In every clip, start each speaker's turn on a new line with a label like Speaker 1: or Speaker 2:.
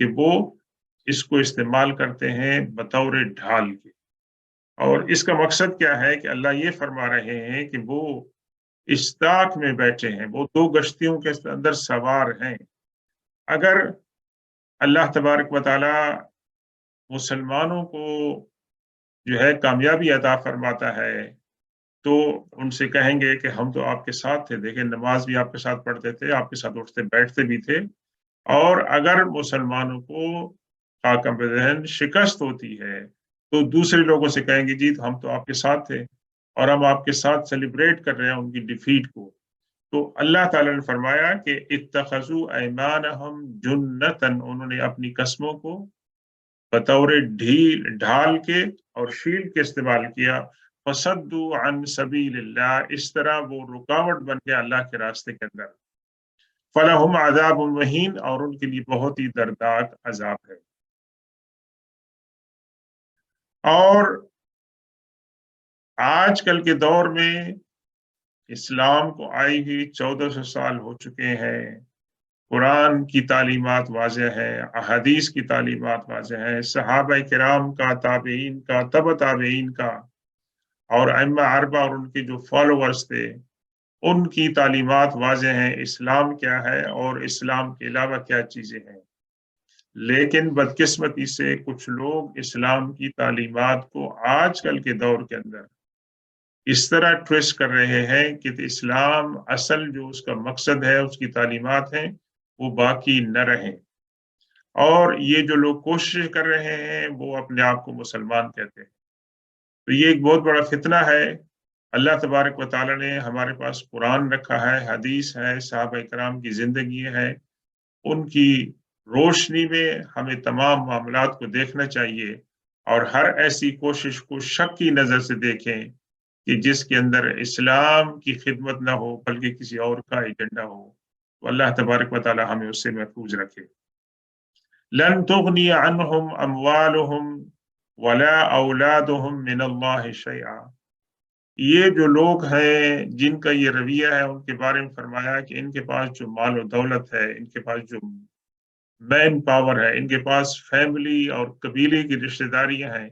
Speaker 1: کہ وہ اس کو استعمال کرتے ہیں بطور ڈھال کے. اور اس کا مقصد کیا ہے کہ اللہ یہ فرما رہے ہیں کہ وہ اشتاق میں بیٹھے ہیں، وہ 2 گشتیوں کے اندر سوار ہیں. اگر اللہ تبارک و تعالی مسلمانوں کو جو ہے کامیابی عطا فرماتا ہے تو ان سے کہیں گے کہ ہم تو آپ کے ساتھ تھے، دیکھیں نماز بھی آپ کے ساتھ پڑھتے تھے، آپ کے ساتھ اٹھتے بیٹھتے بھی تھے. اور اگر مسلمانوں کو خاکہ بدہن شکست ہوتی ہے تو دوسرے لوگوں سے کہیں گے جی ہم تو آپ کے ساتھ تھے اور ہم آپ کے ساتھ سیلیبریٹ کر رہے ہیں ان کی ڈیفیٹ کو. تو اللہ تعالیٰ نے فرمایا کہ اتخذوا ایمانہم جنتاً، انہوں نے اپنی قسموں کو بطور ڈھال کے اور شیلڈ کے استعمال کیا. فصدوا عن سبیل اللہ، اس طرح وہ رکاوٹ بن گیا اللہ کے راستے کے اندر. فلہم عذاب مہین، اور ان کے لیے بہت ہی دردناک عذاب ہے. اور آج کل کے دور میں اسلام کو آئی ہوئی 1400 سال ہو چکے ہیں. قرآن کی تعلیمات واضح ہے، احادیث کی تعلیمات واضح ہے، صحابہ کرام کا، تابعین کا، تبع تابعین کا، اور ائمہ اربعہ اور ان کے جو فالوورز تھے ان کی تعلیمات واضح ہیں اسلام کیا ہے اور اسلام کے علاوہ کیا چیزیں ہیں. لیکن بدقسمتی سے کچھ لوگ اسلام کی تعلیمات کو آج کل کے دور کے اندر اس طرح ٹویسٹ کر رہے ہیں کہ اسلام اصل جو اس کا مقصد ہے، اس کی تعلیمات ہیں، وہ باقی نہ رہیں. اور یہ جو لوگ کوشش کر رہے ہیں وہ اپنے آپ کو مسلمان کہتے ہیں. تو یہ ایک بہت بڑا فتنہ ہے. اللہ تبارک و تعالیٰ نے ہمارے پاس قرآن رکھا ہے، حدیث ہے، صحابہ کرام کی زندگی ہے، ان کی روشنی میں ہمیں تمام معاملات کو دیکھنا چاہیے اور ہر ایسی کوشش کو شک کی نظر سے دیکھیں کہ جس کے اندر اسلام کی خدمت نہ ہو بلکہ کسی اور کا ایجنڈا ہو. تو اللہ تبارک و تعالیٰ ہمیں اس سے محفوظ رکھے. لن تغنی عنہم اموالہم ولا اولادہم من اللہ شیئا. یہ جو لوگ ہیں جن کا یہ رویہ ہے ان کے بارے میں فرمایا کہ ان کے پاس جو مال و دولت ہے، ان کے پاس جو مین پاور ہے، ان کے پاس فیملی اور قبیلے کی رشتہ داریاں ہیں،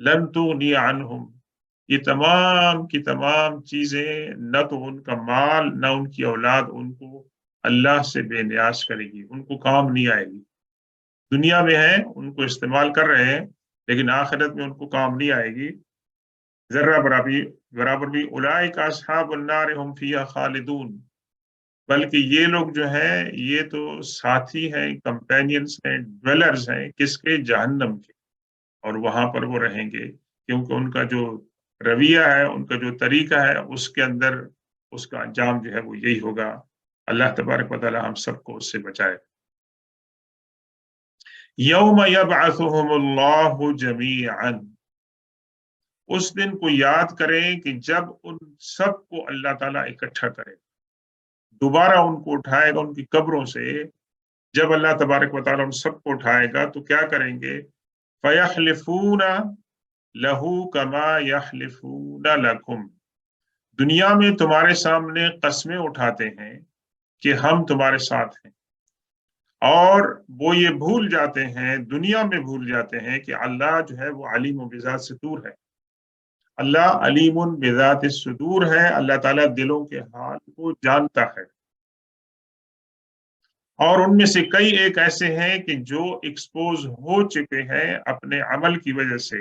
Speaker 1: لن تغنی عنہم، یہ تمام کی تمام چیزیں، نہ تو ان کا مال نہ ان کی اولاد ان کو اللہ سے بے نیاز کرے گی، ان کو کام نہیں آئے گی. دنیا میں ہیں ان کو استعمال کر رہے ہیں لیکن آخرت میں ان کو کام نہیں آئے گی ذرہ برابر بھی. اولئک اصحاب النار ہم فیہا خالدون، بلکہ یہ لوگ جو ہیں یہ تو ساتھی ہیں، کمپینینز ہیں، ڈویلرز ہیں کس کے؟ جہنم کے، اور وہاں پر وہ رہیں گے کیونکہ ان کا جو رویہ ہے، ان کا جو طریقہ ہے، اس کے اندر اس کا انجام جو ہے وہ یہی ہوگا. اللہ تبارک و تعالی ہم سب کو اس سے بچائے. یوم یبعثہم اللہ جمیعا، اس دن کو یاد کریں کہ جب ان سب کو اللہ تعالیٰ اکٹھا کرے، دوبارہ ان کو اٹھائے گا ان کی قبروں سے. جب اللہ تبارک و تعالیٰ ان سب کو اٹھائے گا تو کیا کریں گے؟ فَيَحْلِفُونَ لَهُ كَمَا يَحْلِفُونَ لَكُمْ، دنیا میں تمہارے سامنے قسمیں اٹھاتے ہیں کہ ہم تمہارے ساتھ ہیں، اور وہ یہ بھول جاتے ہیں، دنیا میں بھول جاتے ہیں کہ اللہ جو ہے وہ علیم و بذات صدور ہے. اللہ علیم بذات الصدور ہے، اللہ تعالیٰ دلوں کے حال کو جانتا ہے. اور ان میں سے کئی ایک ایسے ہیں کہ جو ایکسپوز ہو چکے ہیں اپنے عمل کی وجہ سے،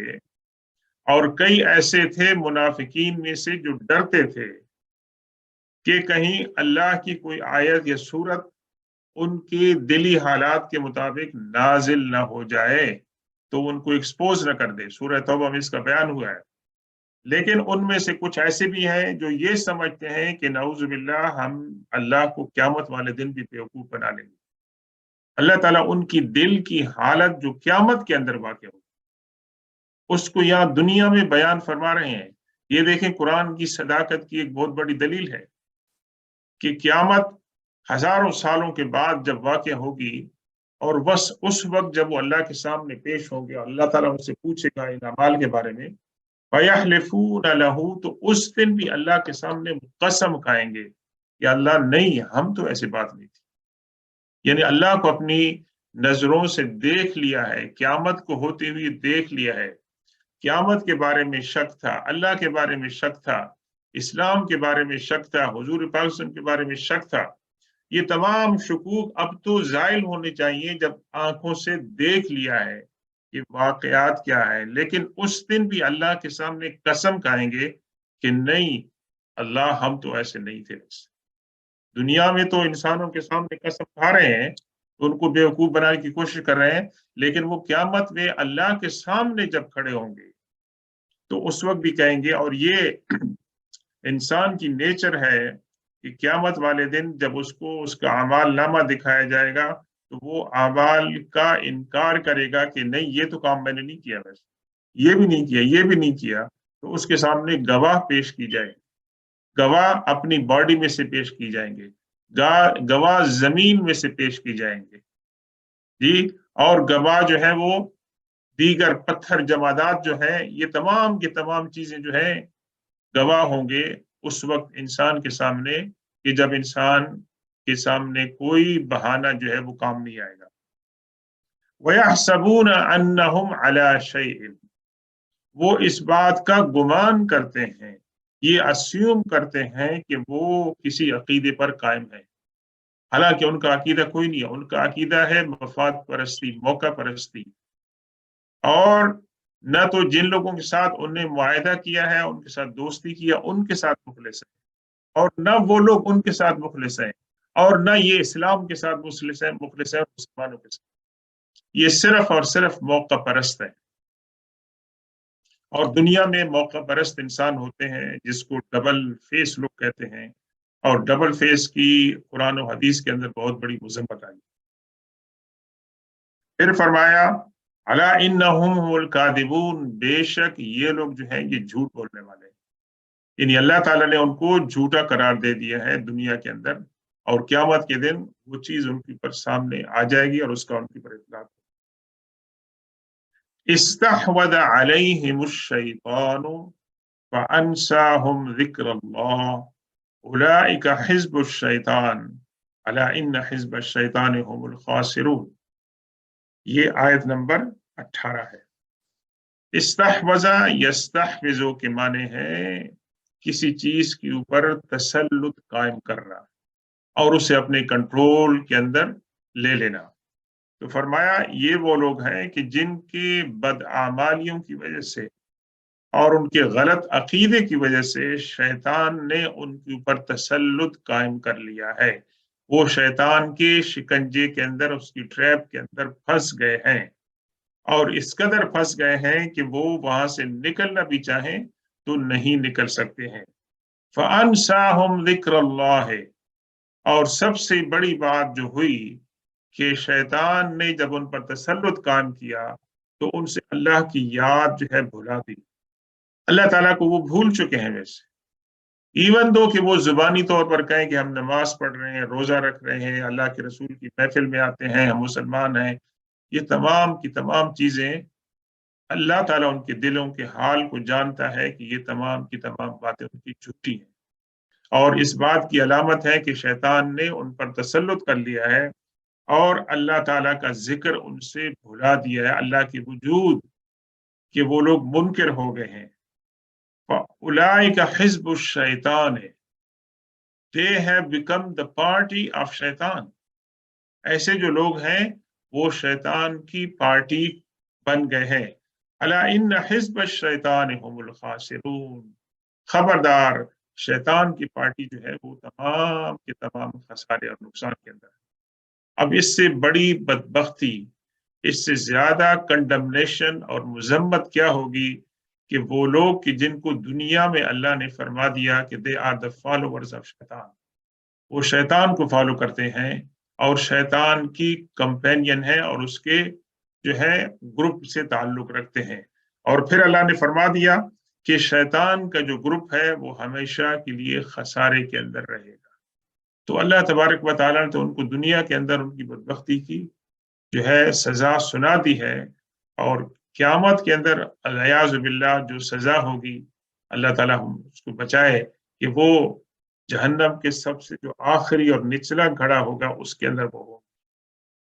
Speaker 1: اور کئی ایسے تھے منافقین میں سے جو ڈرتے تھے کہ کہیں اللہ کی کوئی آیت یا سورت ان کے دلی حالات کے مطابق نازل نہ ہو جائے تو ان کو ایکسپوز نہ کر دے. سورہ توبہ میں اس کا بیان ہوا ہے. لیکن ان میں سے کچھ ایسے بھی ہیں جو یہ سمجھتے ہیں کہ نعوذ باللہ ہم اللہ کو قیامت والے دن بھی بیوقوف بنا لیں گے. اللہ تعالیٰ ان کی دل کی حالت جو قیامت کے اندر واقع ہو اس کو یہاں دنیا میں بیان فرما رہے ہیں. یہ دیکھیں قرآن کی صداقت کی ایک بہت بڑی دلیل ہے کہ قیامت ہزاروں سالوں کے بعد جب واقع ہوگی اور بس اس وقت جب وہ اللہ کے سامنے پیش ہوں گے اور اللہ تعالیٰ ان سے پوچھے گا ان اعمال کے بارے میں، فَيَحْلِفُونَ لَهُ، تو اس دن بھی اللہ کے سامنے قسم کھائیں گے کہ اللہ نہیں، ہم تو ایسی بات نہیں تھی. یعنی اللہ کو اپنی نظروں سے دیکھ لیا ہے، قیامت کو ہوتی ہوئی دیکھ لیا ہے، قیامت کے بارے میں شک تھا، اللہ کے بارے میں شک تھا، اسلام کے بارے میں شک تھا، حضور پاک صلی اللہ علیہ وسلم کے بارے میں شک تھا، یہ تمام شکوک اب تو زائل ہونے چاہیے جب آنکھوں سے دیکھ لیا ہے کہ واقعات کیا ہے۔ لیکن اس دن بھی اللہ کے سامنے قسم کھائیں گے کہ نہیں اللہ ہم تو ایسے نہیں تھے۔ دنیا میں تو انسانوں کے سامنے قسم کھا رہے ہیں، ان کو بیوقوف بنانے کی کوشش کر رہے ہیں، لیکن وہ قیامت میں اللہ کے سامنے جب کھڑے ہوں گے تو اس وقت بھی کہیں گے، اور یہ انسان کی نیچر ہے کہ قیامت والے دن جب اس کو اس کا اعمال نامہ دکھایا جائے گا تو وہ اعمال کا انکار کرے گا کہ نہیں یہ تو کام میں نے نہیں کیا، بس یہ بھی نہیں کیا، یہ بھی نہیں کیا۔ تو اس کے سامنے گواہ پیش کی جائے، گواہ اپنی باڈی میں سے پیش کی جائیں گے، گواہ زمین میں سے پیش کی جائیں گے جی، اور گواہ جو ہے وہ دیگر پتھر جمادات جو ہے، یہ تمام کی تمام چیزیں جو ہے گواہ ہوں گے اس وقت انسان کے سامنے، کہ جب انسان کے سامنے کوئی بہانہ جو ہے وہ کام نہیں آئے گا۔ وَيَحْسَبُونَ أَنَّهُمْ عَلَى شَيْءٍ، وہ اس بات کا گمان کرتے ہیں، یہ اسیوم کرتے ہیں کہ وہ کسی عقیدے پر قائم ہے، حالانکہ ان کا عقیدہ کوئی نہیں ہے، ان کا عقیدہ ہے مفاد پرستی، موقع پرستی، اور نہ تو جن لوگوں کے ساتھ انہوں نے معاہدہ کیا ہے ان کے ساتھ دوستی کیا ان کے ساتھ مخلص ہے، اور نہ وہ لوگ ان کے ساتھ مخلص ہیں، اور نہ یہ اسلام کے ساتھ مخلص ہیں مسلمانوں کے ساتھ، یہ صرف اور صرف موقع پرست ہے۔ اور دنیا میں موقع پرست انسان ہوتے ہیں جس کو ڈبل فیس لوگ کہتے ہیں، اور ڈبل فیس کی قرآن و حدیث کے اندر بہت بڑی مذمت آئی۔ پھر فرمایا الا انہم هم الکاذبون، بے شک یہ لوگ جو ہیں یہ جھوٹ بولنے والے ہیں، یعنی اللہ تعالیٰ نے ان کو جھوٹا قرار دے دیا ہے دنیا کے اندر، اور قیامت کے دن وہ چیز ان کے اوپر سامنے آ جائے گی اور اس کا ان کے اوپر اطلاق۔ استحوذ علیہم الشیطان فانساہم ذکر اللہ اولئک حزب الشیطان الا ان حزب الشیطان هم الخاسرون، یہ آیت نمبر 18 ہے۔ استحوذ یستحوذ کے معنی ہے کسی چیز کے اوپر تسلط قائم کرنا اور اسے اپنے کنٹرول کے اندر لے لینا۔ تو فرمایا یہ وہ لوگ ہیں کہ جن کے بدعمالیوں کی وجہ سے اور ان کے غلط عقیدے کی وجہ سے شیطان نے ان کے اوپر تسلط قائم کر لیا ہے، وہ شیطان کے شکنجے کے اندر، اس کی ٹریپ کے اندر پھنس گئے ہیں، اور اس قدر پھنس گئے ہیں کہ وہ وہاں سے نکلنا بھی چاہیں تو نہیں نکل سکتے ہیں۔ فَأَنْسَاهُمْ ذِكْرَ اللَّهِ، اور سب سے بڑی بات جو ہوئی کہ شیطان نے جب ان پر تسلط قائم کیا تو ان سے اللہ کی یاد جو ہے بھلا دی، اللہ تعالیٰ کو وہ بھول چکے ہیں ویسے، ایون دو کہ وہ زبانی طور پر کہیں کہ ہم نماز پڑھ رہے ہیں، روزہ رکھ رہے ہیں، اللہ کے رسول کی محفل میں آتے ہیں، ہم مسلمان ہیں، یہ تمام کی تمام چیزیں اللہ تعالیٰ ان کے دلوں کے حال کو جانتا ہے کہ یہ تمام کی تمام باتیں ان کی جھوٹی ہیں، اور اس بات کی علامت ہے کہ شیطان نے ان پر تسلط کر لیا ہے اور اللہ تعالیٰ کا ذکر ان سے بھلا دیا ہے، اللہ کے وجود کہ وہ لوگ منکر ہو گئے ہیں۔ فَأُولَئِكَ حِزْبُ الشَّيْطَانِ، they have become the party of شیطان، ایسے جو لوگ ہیں وہ شیطان کی پارٹی بن گئے ہیں۔ الا ان حزب الشیطان هم الخاسرون، خبردار شیطان کی پارٹی جو ہے وہ تمام کے تمام خسارے اور نقصان کے اندر ہے۔ اب اس سے بڑی بدبختی، اس سے زیادہ کنڈمنیشن اور مذمت کیا ہوگی کہ وہ لوگ کہ جن کو دنیا میں اللہ نے فرما دیا کہ they are the followers of شیطان، وہ شیطان کو فالو کرتے ہیں اور شیطان کی کمپینین ہے اور اس کے جو ہے گروپ سے تعلق رکھتے ہیں، اور پھر اللہ نے فرما دیا کہ شیطان کا جو گروپ ہے وہ ہمیشہ کے لیے خسارے کے اندر رہے گا۔ تو اللہ تبارک و تعالیٰ نے تو ان کو دنیا کے اندر ان کی بدبختی کی جو ہے سزا سنا دی ہے، اور قیامت کے اندر الیاذ باللہ جو سزا ہوگی اللہ تعالیٰ اس کو بچائے کہ وہ جہنم کے سب سے جو آخری اور نچلا گھڑا ہوگا اس کے اندر وہ ہو،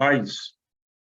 Speaker 1: 22,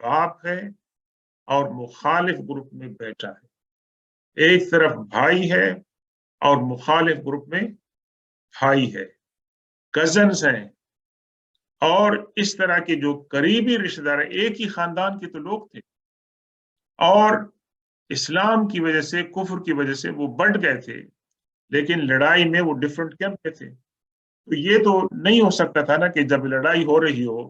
Speaker 1: باپ ہے اور مخالف گروپ میں بیٹا ہے، ایک طرف بھائی ہے اور مخالف گروپ میں بھائی ہے، کزنز ہیں، اور اس طرح کے جو قریبی رشتہ دار ہیں، ایک ہی خاندان کے تو لوگ تھے، اور اسلام کی وجہ سے، کفر کی وجہ سے وہ بٹ گئے تھے، لیکن لڑائی میں وہ ڈفرنٹ کیمپ میں تھے۔ تو یہ تو نہیں ہو سکتا تھا نا کہ جب لڑائی ہو رہی ہو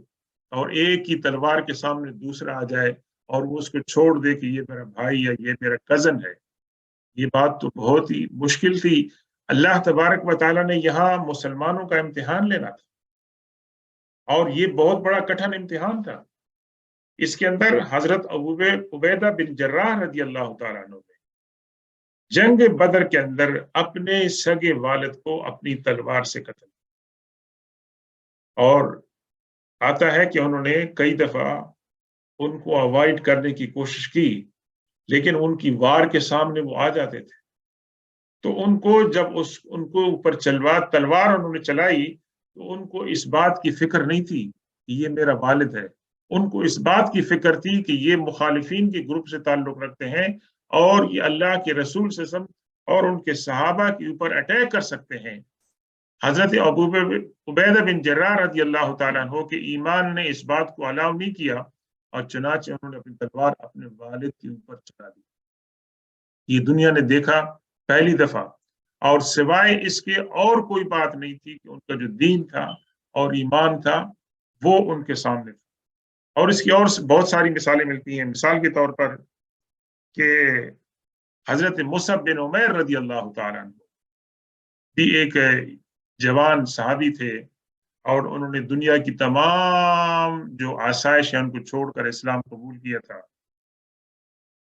Speaker 1: اور ایک ہی تلوار کے سامنے دوسرا آ جائے اور وہ اس کو چھوڑ دے کہ یہ میرا بھائی ہے، یہ میرا کزن ہے۔ یہ بات تو بہت ہی مشکل تھی۔ اللہ تبارک و تعالیٰ نے یہاں مسلمانوں کا امتحان لینا تھا، اور یہ بہت بڑا کٹھن امتحان تھا۔ اس کے اندر حضرت ابو عبیدہ بن جراح رضی اللہ تعالیٰ عنہ نے جنگ بدر کے اندر اپنے سگے والد کو اپنی تلوار سے قتل کیا، اور آتا ہے کہ انہوں نے کئی دفعہ ان کو اوائڈ کرنے کی کوشش کی، لیکن ان کی وار کے سامنے وہ آ جاتے تھے۔ تو ان کو جب ان کو اوپر تلوار انہوں نے چلائی، تو ان کو اس بات کی فکر نہیں تھی کہ یہ میرا والد ہے، ان کو اس بات کی فکر تھی کہ یہ مخالفین کے گروپ سے تعلق رکھتے ہیں اور یہ اللہ کے رسول صلی اللہ علیہ وسلم اور ان کے صحابہ کے اوپر اٹیک کر سکتے ہیں۔ حضرت ابو عبیدہ بن جراح رضی اللہ تعالیٰ عنہ کے ایمان نے اس بات کو الاؤ نہیں کیا، اور چنانچہ انہوں نے اپنی تلوار اپنے والد کے اوپر چلا دی۔ یہ دنیا نے دیکھا پہلی دفعہ، اور سوائے اس کے اور کوئی بات نہیں تھی کہ ان کا جو دین تھا اور ایمان تھا وہ ان کے سامنے تھا۔ اور اس کی اور بہت ساری مثالیں ملتی ہیں۔ مثال کے طور پر کہ حضرت مصعب بن عمیر رضی اللہ تعالیٰ عنہ بھی ایک جوان صحابی تھے، اور انہوں نے دنیا کی تمام جو آسائش ہیں ان کو چھوڑ کر اسلام قبول کیا تھا۔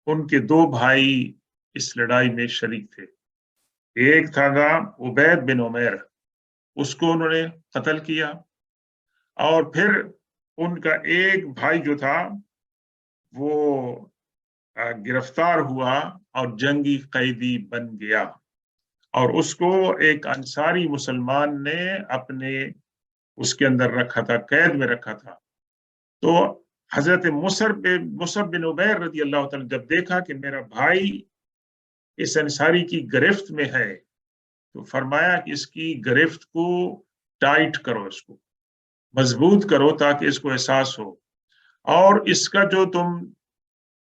Speaker 1: ان کے دو بھائی اس لڑائی میں شریک تھے، ایک تھا نام عبید بن عمیر، اس کو انہوں نے قتل کیا، اور پھر ان کا ایک بھائی جو تھا وہ گرفتار ہوا اور جنگی قیدی بن گیا، اور اس کو ایک انصاری مسلمان نے اپنے اس کے اندر رکھا تھا، قید میں رکھا تھا۔ تو حضرت مصعب بن عمیر رضی اللہ تعالیٰ جب دیکھا کہ میرا بھائی اس انصاری کی گرفت میں ہے، تو فرمایا کہ اس کی گرفت کو ٹائٹ کرو، اس کو مضبوط کرو تاکہ اس کو احساس ہو، اور اس کا جو تم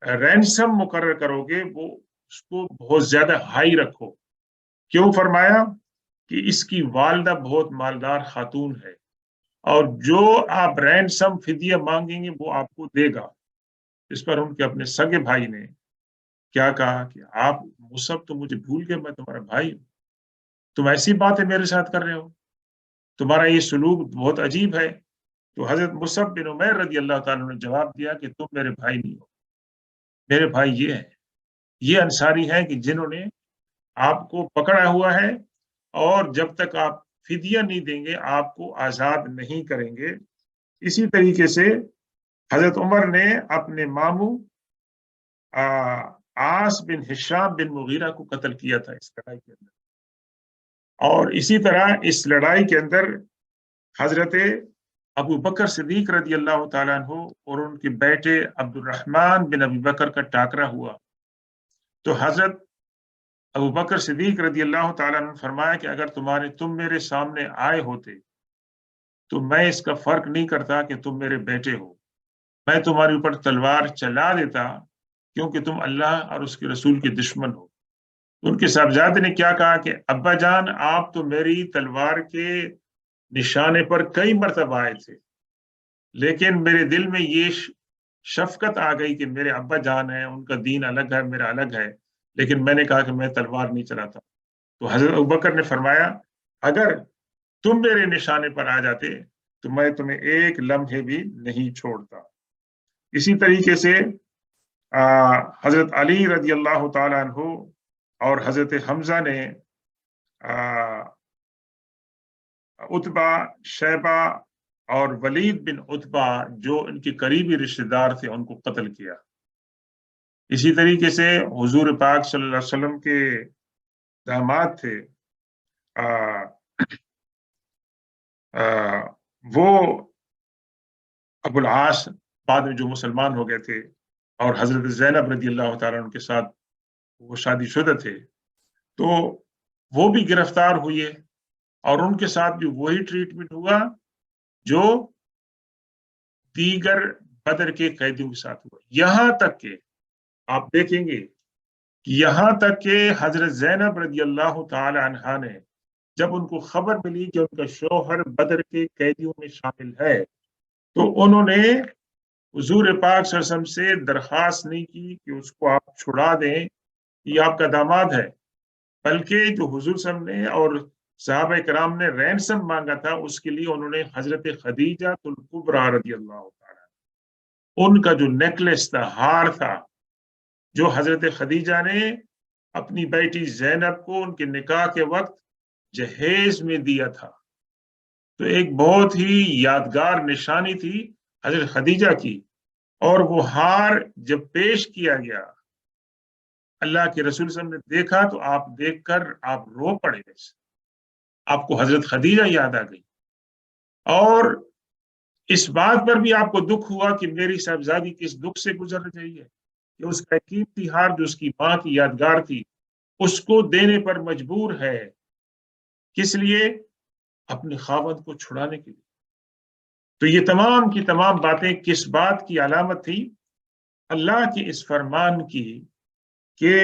Speaker 1: رینسم مقرر کرو گے وہ اس کو بہت زیادہ ہائی رکھو۔ کیوں فرمایا؟ کہ اس کی والدہ بہت مالدار خاتون ہے، اور جو آپ رینسم فدیہ مانگیں گے وہ آپ کو دے گا۔ اس پر ان کے اپنے سگے بھائی نے کیا کہا کہ آپ مصعب تو مجھے بھول گئے، میں تمہارا بھائی ہوں، تم ایسی باتیں میرے ساتھ کر رہے ہو، تمہارا یہ سلوک بہت عجیب ہے۔ تو حضرت مصعب بن عمیر رضی اللہ تعالیٰ نے جواب دیا کہ تم میرے بھائی نہیں ہو، میرے بھائی یہ ہیں، یہ انصاری ہیں کہ جنہوں نے آپ کو پکڑا ہوا ہے، اور جب تک آپ فدیہ نہیں دیں گے آپ کو آزاد نہیں کریں گے۔ اسی طریقے سے حضرت عمر نے اپنے ماموں عاص بن ہشام بن مغیرہ کو قتل کیا تھا اس لڑائی کے اندر، اور اسی طرح اس لڑائی کے اندر حضرت ابو بکر صدیق رضی اللہ تعالیٰ عنہ اور ان کے بیٹے عبد الرحمن بن ابی بکر کا ٹاکرا ہوا۔ تو حضرت ابو بکر صدیق رضی اللہ تعالیٰ عنہ فرمایا کہ اگر تم میرے سامنے آئے ہوتے تو میں اس کا فرق نہیں کرتا کہ تم میرے بیٹے ہو، میں تمہارے اوپر تلوار چلا دیتا، کیونکہ تم اللہ اور اس کے رسول کے دشمن ہو۔ ان کے صاحبزادے نے کیا کہا کہ ابا جان، آپ تو میری تلوار کے نشانے پر کئی مرتبہ آئے تھے، لیکن میرے دل میں یہ شفقت آ گئی کہ میرے ابا جان ہیں، ان کا دین الگ ہے، میرا الگ ہے، لیکن میں نے کہا کہ میں تلوار نہیں چلاتا۔ تو حضرت ابوبکر نے فرمایا اگر تم میرے نشانے پر آ جاتے تو میں تمہیں ایک لمحے بھی نہیں چھوڑتا۔ اسی طریقے سے حضرت علی رضی اللہ تعالیٰ عنہ اور حضرت حمزہ نے عتبہ، شیبہ اور ولید بن عتبہ جو ان کے قریبی رشتہ دار تھے ان کو قتل کیا۔ اسی طریقے سے حضور پاک صلی اللہ علیہ وسلم کے داماد تھے وہ ابو العاص بعد میں جو مسلمان ہو گئے تھے، اور حضرت زینب رضی اللہ تعالیٰ عنہ کے ساتھ وہ شادی شدہ تھے، تو وہ بھی گرفتار ہوئے اور ان کے ساتھ بھی وہی ٹریٹمنٹ ہوا جو دیگر بدر کے قیدیوں کے ساتھ ہوا. یہاں تک کہ آپ دیکھیں گے کہ یہاں تک کہ حضرت زینب رضی اللہ تعالی عنہا نے جب ان کو خبر ملی کہ ان کا شوہر بدر کے قیدیوں میں شامل ہے، تو انہوں نے حضور پاک صلی اللہ علیہ وسلم سے درخواست نہیں کی کہ اس کو آپ چھڑا دیں، یہ آپ کا داماد ہے، بلکہ جو حضور صلی اللہ علیہ وسلم نے اور صحابہ کرام نے رینسم مانگا تھا، اس کے لیے انہوں نے حضرت خدیجہ الکبریٰ رضی اللہ تعالیٰ ان کا جو نیکلس تھا، ہار تھا، جو حضرت خدیجہ نے اپنی بیٹی زینب کو ان کے نکاح کے وقت جہیز میں دیا تھا، تو ایک بہت ہی یادگار نشانی تھی حضرت خدیجہ کی. اور وہ ہار جب پیش کیا گیا، اللہ کے رسول صلی اللہ علیہ وسلم نے دیکھا تو آپ دیکھ کر آپ رو پڑے، آپ کو حضرت خدیجہ یاد آ گئی، اور اس بات پر بھی آپ کو دکھ ہوا کہ میری صاحبزادی کس دکھ سے گزر رہی ہے کہ اس کا قیمتی ہار جو اس کی ماں کی یادگار تھی اس کو دینے پر مجبور ہے. کس لیے؟ اپنے خاوند کو چھڑانے کے لیے. تو یہ تمام کی تمام باتیں کس بات کی علامت تھی؟ اللہ کے اس فرمان کی کہ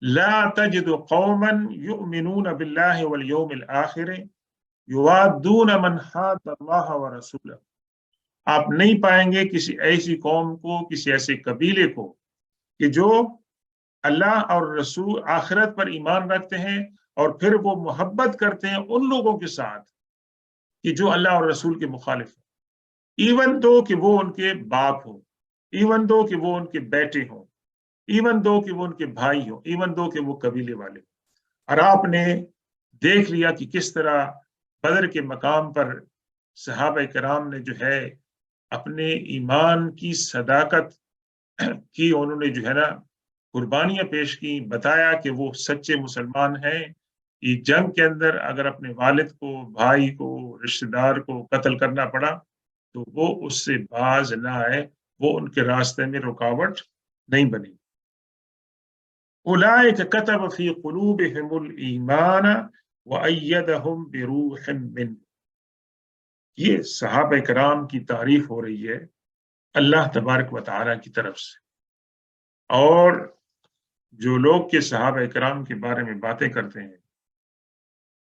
Speaker 1: لا تجد قوما یؤمنون باللہ والیوم الآخر یوادون من حاد اللہ ورسولہ. آپ نہیں پائیں گے کسی ایسی قوم کو، کسی ایسے قبیلے کو کہ جو اللہ اور رسول آخرت پر ایمان رکھتے ہیں اور پھر وہ محبت کرتے ہیں ان لوگوں کے ساتھ کہ جو اللہ اور رسول کے مخالف ہیں، ایون دو کہ وہ ان کے باپ ہوں، ایون دو کہ وہ ان کے بیٹے ہوں، ایون دو کہ وہ ان کے بھائی ہوں، ایون دو کہ وہ قبیلے والے ہوں. اور آپ نے دیکھ لیا کہ کس طرح بدر کے مقام پر صحابہ کرام نے جو ہے اپنے ایمان کی صداقت کی، انہوں نے جو ہے نا قربانیاں پیش کی، بتایا کہ وہ سچے مسلمان ہیں. یہ جنگ کے اندر اگر اپنے والد کو، بھائی کو، رشتہ دار کو قتل کرنا پڑا تو وہ اس سے باز نہ آئے، وہ ان کے راستے میں رکاوٹ نہیں بنی. اولئک کتب فی قلوبہم الایمان وایدہم بروح منہ. یہ صحابہ کرام کی تعریف ہو رہی ہے اللہ تبارک و تعالیٰ کی طرف سے. اور جو لوگ کے صحابہ کرام کے بارے میں باتیں کرتے ہیں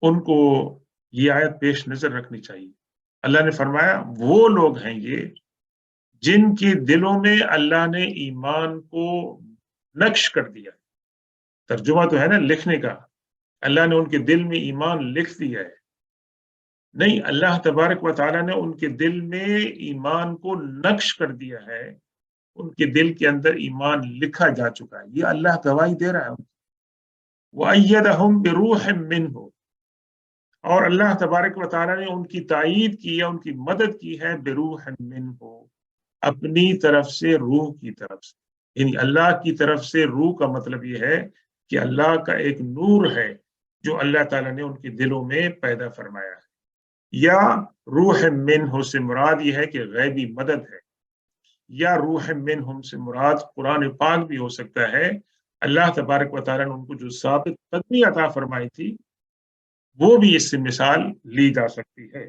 Speaker 1: ان کو یہ آیت پیش نظر رکھنی چاہیے. اللہ نے فرمایا وہ لوگ ہیں یہ جن کے دلوں میں اللہ نے ایمان کو نقش کر دیا. ترجمہ تو ہے نا لکھنے کا، اللہ نے ان کے دل میں ایمان لکھ دیا ہے. نہیں، اللہ تبارک و تعالیٰ نے ان کے دل میں ایمان کو نقش کر دیا ہے، ان کے دل کے اندر ایمان لکھا جا چکا ہے. یہ اللہ گواہی دے رہا ہے. وَأَيَّدَهُمْ بِرُوحٍ مِّنْهُ. اور اللہ تبارک و تعالیٰ نے ان کی تائید کی ہے، ان کی مدد کی ہے بِرُوحٍ مِّنْهُ، اپنی طرف سے، روح کی طرف سے. یعنی اللہ کی طرف سے روح کا مطلب یہ ہے کہ اللہ کا ایک نور ہے جو اللہ تعالیٰ نے ان کے دلوں میں پیدا فرمایا ہے. یا روح منہ سے مراد یہ ہے کہ غیبی مدد ہے، یا روح منہم سے مراد قرآن پاک بھی ہو سکتا ہے. اللہ تبارک و تعالیٰ نے ان کو جو ثابت قدمی عطا فرمائی تھی وہ بھی اس سے مثال لی جا سکتی ہے.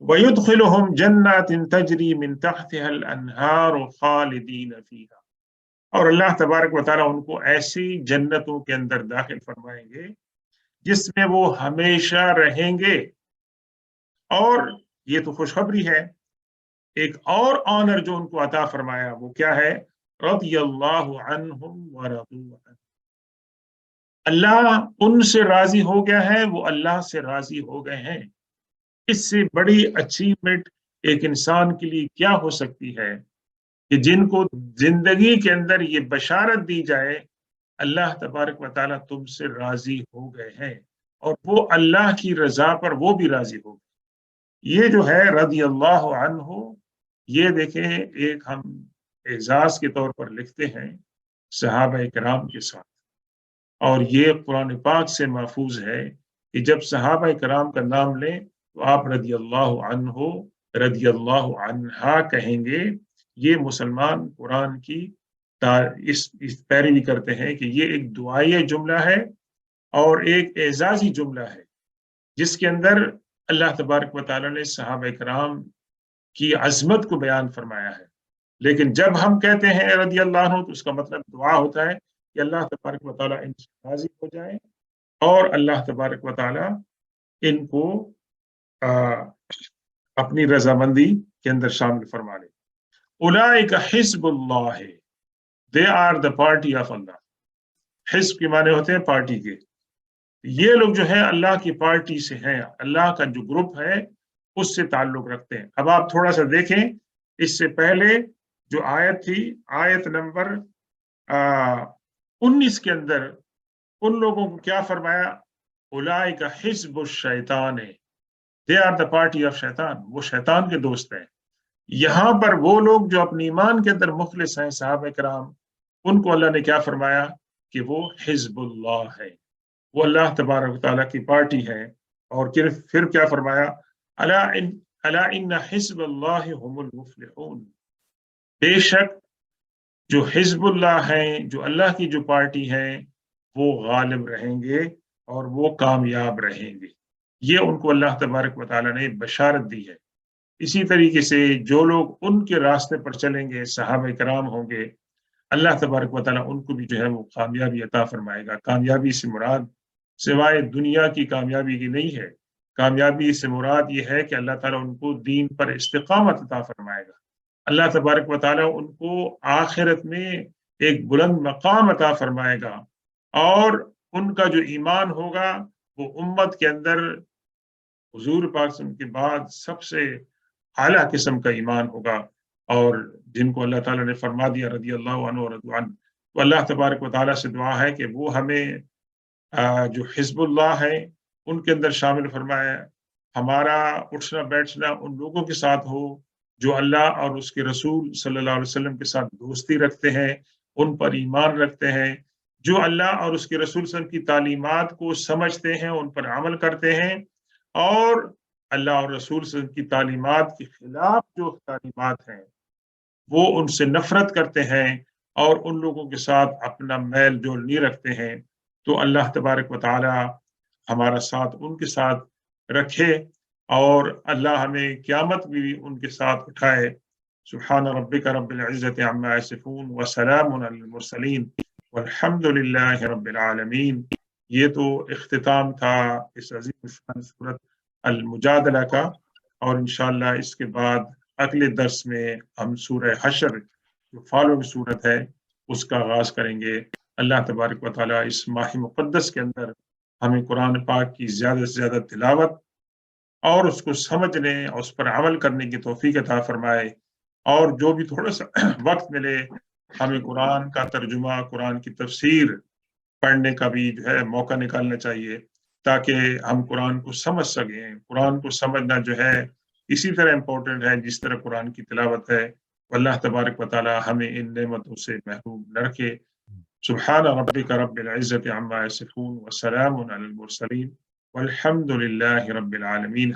Speaker 1: وَيُدْخِلُهُمْ جَنَّاتٍ تَجْرِي مِنْ تَحْتِهَا الْأَنْهَارُ خَالِدِينَ فِيهَا. اور اللہ تبارک و تعالیٰ ان کو ایسی جنتوں کے اندر داخل فرمائیں گے جس میں وہ ہمیشہ رہیں گے. اور یہ تو خوشخبری ہے. ایک اور آنر جو ان کو عطا فرمایا وہ کیا ہے؟ رضی اللہ عنہم ورضوا عنہ. اللہ ان سے راضی ہو گیا ہے، وہ اللہ سے راضی ہو گئے ہیں. اس سے بڑی اچیومنٹ ایک انسان کے لیے کیا ہو سکتی ہے کہ جن کو زندگی کے اندر یہ بشارت دی جائے اللہ تبارک و تعالیٰ تم سے راضی ہو گئے ہیں، اور وہ اللہ کی رضا پر وہ بھی راضی ہو گئے. یہ جو ہے رضی اللہ عنہ، یہ دیکھیں ایک ہم اعزاز کے طور پر لکھتے ہیں صحابہ کرام کے ساتھ، اور یہ قرآن پاک سے محفوظ ہے کہ جب صحابہ کرام کا نام لیں تو آپ رضی اللہ عنہ رضی اللہ عنہا کہیں گے۔ یہ مسلمان قرآن کی اس پیروی کرتے ہیں کہ یہ ایک دعائیہ جملہ ہے اور ایک اعزازی جملہ ہے، جس کے اندر اللہ تبارک و تعالیٰ نے صحابہ کرام کی عظمت کو بیان فرمایا ہے۔ لیکن جب ہم کہتے ہیں رضی اللہ عنہ تو اس کا مطلب دعا ہوتا ہے کہ اللہ تبارک و تعالیٰ ان سے راضی ہو جائے اور اللہ تبارک و تعالیٰ ان کو اپنی رضامندی کے اندر شامل فرما لے۔ اولئک حزب اللہ، they are the party of Allah. حزب کے معنی ہوتے ہیں پارٹی کے۔ یہ لوگ جو ہے اللہ کی پارٹی سے ہیں، اللہ کا جو گروپ ہے اس سے تعلق رکھتے ہیں۔ اب آپ تھوڑا سا دیکھیں، اس سے پہلے جو آیت تھی، آیت نمبر 19 کے اندر ان لوگوں کو کیا فرمایا؟ اولئک حزب الشیطان، they are the party of شیطان، وہ شیطان کے دوست ہیں۔ یہاں پر وہ لوگ جو اپنے ایمان کے اندر مخلص ہیں، صحابہ کرام، ان کو اللہ نے کیا فرمایا کہ وہ حزب اللہ ہے، وہ اللہ تبارک و تعالیٰ کی پارٹی ہے۔ اور پھر کیا فرمایا؟ الا ان حزب اللہ هم المفلحون، بے شک جو حزب اللہ ہیں، جو اللہ کی جو پارٹی ہیں، وہ غالب رہیں گے اور وہ کامیاب رہیں گے۔ یہ ان کو اللہ تبارک و تعالیٰ نے بشارت دی ہے۔ اسی طریقے سے جو لوگ ان کے راستے پر چلیں گے، صحابہ کرام ہوں گے، اللہ تبارک و تعالیٰ ان کو بھی جو ہے وہ کامیابی عطا فرمائے گا۔ کامیابی سے مراد سوائے دنیا کی کامیابی کی نہیں ہے، کامیابی سے مراد یہ ہے کہ اللہ تعالیٰ ان کو دین پر استقامت عطا فرمائے گا۔ اللہ تبارک و تعالیٰ ان کو آخرت میں ایک بلند مقام عطا فرمائے گا، اور ان کا جو ایمان ہوگا وہ امت کے اندر حضور پاک صلی اللہ علیہ وسلم کے بعد سب سے اعلیٰ قسم کا ایمان ہوگا، اور جن کو اللہ تعالیٰ نے فرما دیا رضی اللہ عنہ و رضوا عنہ۔ تو اللہ تبارک و تعالیٰ سے دعا ہے کہ وہ ہمیں جو حزب اللہ ہے ان کے اندر شامل فرمائے۔ ہمارا اٹھنا بیٹھنا ان لوگوں کے ساتھ ہو جو اللہ اور اس کے رسول صلی اللہ علیہ وسلم کے ساتھ دوستی رکھتے ہیں، ان پر ایمان رکھتے ہیں، جو اللہ اور اس کے رسول صلی اللہ علیہ وسلم کی تعلیمات کو سمجھتے ہیں، ان پر عمل کرتے ہیں، اور اللہ اور رسول صلی اللہ علیہ وسلم کی تعلیمات کے خلاف جو تعلیمات ہیں وہ ان سے نفرت کرتے ہیں اور ان لوگوں کے ساتھ اپنا میل جول نہیں رکھتے ہیں۔ تو اللہ تبارک و تعالی ہمارا ساتھ ان کے ساتھ رکھے، اور اللہ ہمیں قیامت بھی ان کے ساتھ اٹھائے۔ سبحان ربک رب العزت عما یصفون وسلام علی المرسلین والحمد للہ رب العالمین۔ یہ تو اختتام تھا اس عظیم الشان سورۃ المجادلہ کا، اور انشاءاللہ اس کے بعد اگلے درس میں ہم سورہ حشر جو فالوئنگ سورت ہے اس کا آغاز کریں گے۔ اللہ تبارک و تعالیٰ اس ماہ مقدس کے اندر ہمیں قرآن پاک کی زیادہ سے زیادہ تلاوت اور اس کو سمجھنے اور اس پر عمل کرنے کی توفیق عطا فرمائے، اور جو بھی تھوڑا سا وقت ملے ہمیں قرآن کا ترجمہ، قرآن کی تفسیر پڑھنے کا بھی جو ہے موقع نکالنا چاہیے، تاکہ ہم قرآن کو سمجھ سکیں۔ قرآن کو سمجھنا جو ہے اسی طرح امپورٹنٹ ہے جس طرح قرآن کی تلاوت ہے۔ اللہ تبارک و تعالی ہمیں ان نعمتوں سے محروم نہ رکھے۔ سبحان ربک رب العزت عما یصفون وسلام علی المرسلین والحمد للہ رب العالمین۔